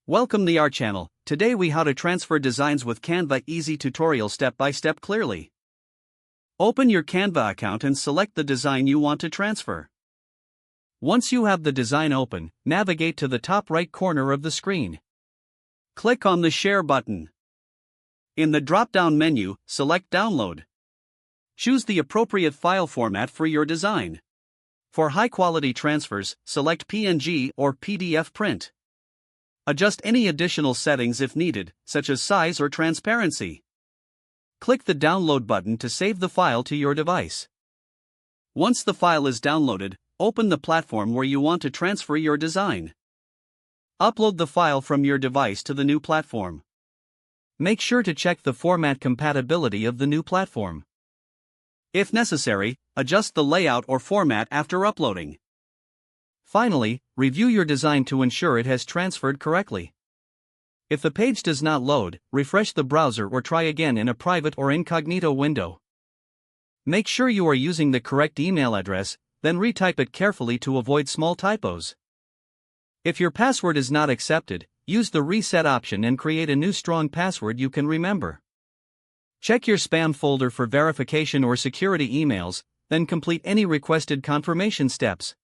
Welcome to our channel. Today we how to transfer designs with Canva easy tutorial step by step clearly. Open your Canva account and select the design you want to transfer. Once you have the design open, navigate to the top right corner of the screen. Click on the Share button. In the drop-down menu, select Download. Choose the appropriate file format for your design. For high-quality transfers, select PNG or PDF print. Adjust any additional settings if needed, such as size or transparency. Click the Download button to save the file to your device. Once the file is downloaded, open the platform where you want to transfer your design. Upload the file from your device to the new platform. Make sure to check the format compatibility of the new platform. If necessary, adjust the layout or format after uploading. Finally, review your design to ensure it has transferred correctly. If the page does not load, refresh the browser or try again in a private or incognito window. Make sure you are using the correct email address, then retype it carefully to avoid small typos. If your password is not accepted, use the reset option and create a new strong password you can remember. Check your spam folder for verification or security emails, then complete any requested confirmation steps.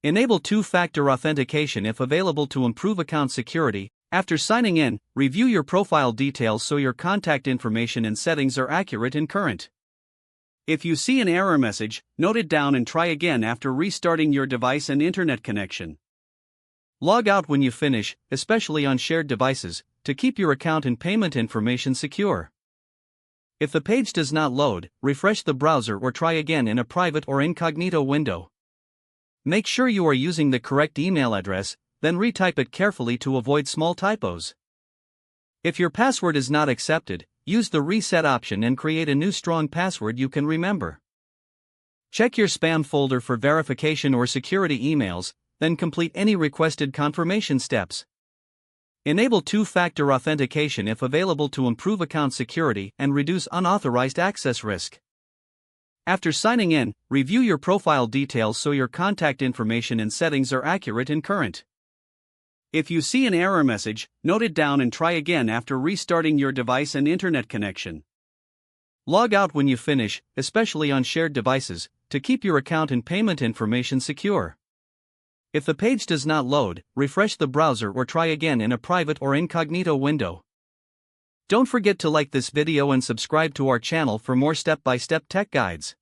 Enable two-factor authentication if available to improve account security. After signing in, review your profile details so your contact information and settings are accurate and current. If you see an error message, note it down and try again after restarting your device and internet connection. Log out when you finish, especially on shared devices, to keep your account and payment information secure. If the page does not load, refresh the browser or try again in a private or incognito window. Make sure you are using the correct email address, then retype it carefully to avoid small typos. If your password is not accepted, use the reset option and create a new strong password you can remember. Check your spam folder for verification or security emails, then complete any requested confirmation steps. Enable two-factor authentication if available to improve account security and reduce unauthorized access risk. After signing in, review your profile details so your contact information and settings are accurate and current. If you see an error message, note it down and try again after restarting your device and internet connection. Log out when you finish, especially on shared devices, to keep your account and payment information secure. If the page does not load, refresh the browser or try again in a private or incognito window. Don't forget to like this video and subscribe to our channel for more step-by-step tech guides.